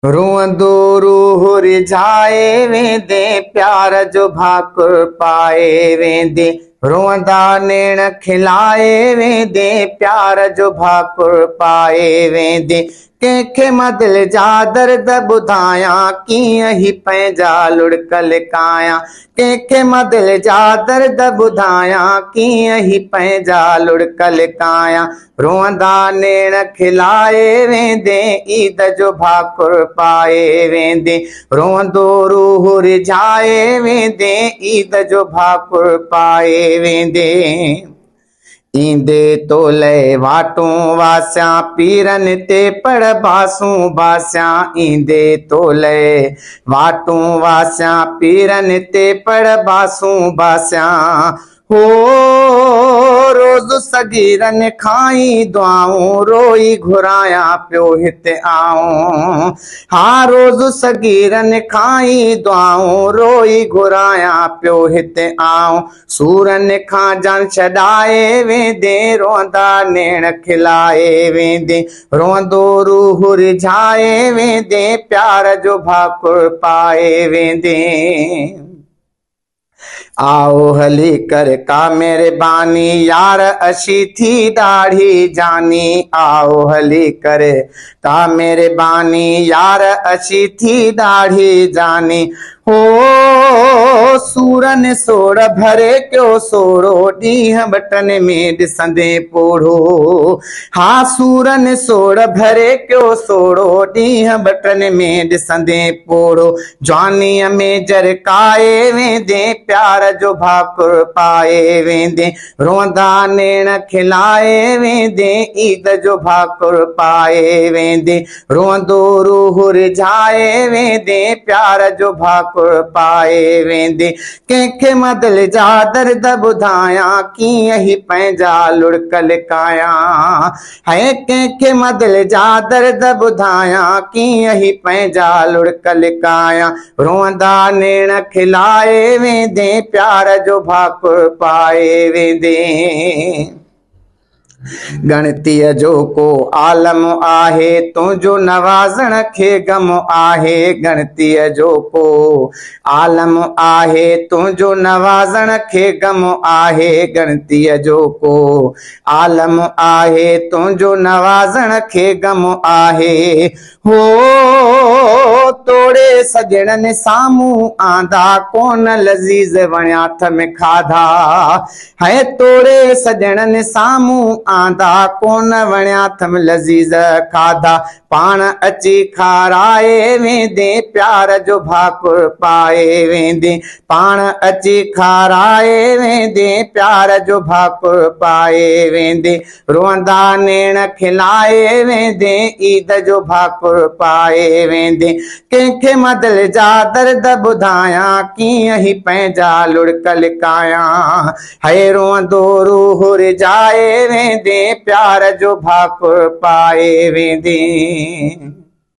रोअंदो रूह रिझाए वेंदे, प्यार जो भाकुर पाए वेंदे। रोअंदा नेण खिलाए वेंदे, प्यार जो भाकुर पाए वेंदे। कंहिंखे दिल जा दर्द ॿुधायां, कीअं ही पंहिंजा लुड़कल कायां। कंहिंखे दिल जा दर्द ॿुधायां, कीअं ही पंहिंजा लुड़कल कायां। रोअंदा नेण खिलाए वेंदे, ईद जो भाकुर पाए वेंदे। रोअंदो रूह रिझाए वेंदे, ईद जो भाकुर पाए वेंदे। ईंदे तोले वाटूं वास्यां, पीरनि ते पड़ बासूं बास्यां। ईंदे तोले वाटूं वास्यां, पीरनि ते पड़ बासूं बास्यां। हो रोज़ सगीरनि खाई दुआऊं, रोई घुरायां पियो हिते आऊं। हा रोज़ सगीरनि खाई दुआऊं, रोई घुरायां पियो हिते आऊं। सूरनि खां जान छॾाए वेंदे, रोअंदा नेण खिलाए वेंदे। रोअंदो रूह रिझाए वेंदे, प्यार जो भाकुर पाए वेंदे। आओ हली कर का मेहरबानी, यार अशी थी ॾाढी जानी। आओ हली कर का मेहरबानी, यार अशी थी ॾाढी जानी। हो सूरन सोड़ भरे क्यों सोड़ो, ॾींहं बटन में ॾिसंदे पोढ़ो। हा सूरन सोड़ भरे क्यों सोड़ो, ॾींहं बटन में ॾिसंदे पोढ़ो। जवानीअ में जरकाए वेंदे, प्यार जो भाकुर पाए वेंदे। रोअंदा नेण खिलाए वेंदे, ईद जो भाकुर पाए वेंदे। रोअंदो रूह रिझाए वेंदे, प्यार जो भाकुर पाए वेंदे। कंहिंखे दिल जा दर्द ॿुधायां, कीअं ही पंहिंजा लुड़कल कायां। है कंहिंखे दिल जा दर्द ॿुधायां, कीअं ही पंहिंजा लुड़कल कायां। रोअंदा नेण खिलाए वेंदे, प्यार जो भाकुर पाए वेंदे। गणतीअ जो को आलम आहे, तुंहिंजो नवाज़ण खे गम आहे। गणतीअ जो को आलम आहे, तुंहिंजो नवाज़ण खे गम आहे। गणतीअ जो को आलम आहे, तुंहिंजो नवाज़ण खे गम आहे। हो तोड़े सजणनि साम्हूं आंदा, कोन लज़ीज़ वणिया हथ में खाधा। है तोड़े सजणनि साम्हूं आंदा, कोन वणिया हथ में लज़ीज़ खाधा। पाण अची खाराए वेंदे, प्यार जो भाकुर पाए वेंदे। पाण अची खाराए वेंदे, प्यार जो भाकुर पाए वेंदे। रोअंदा नेण खिलाए वेंदे, ईद जो भाकुर पाए वेंदे। कंहिंखे दिल जा दर्द ॿुधायां, कीअं ही पंहिंजा लुड़कल कायां। है रोअंदो रूह रिझाए वेंदे, प्यार जो भाकुर पाए वेंदे।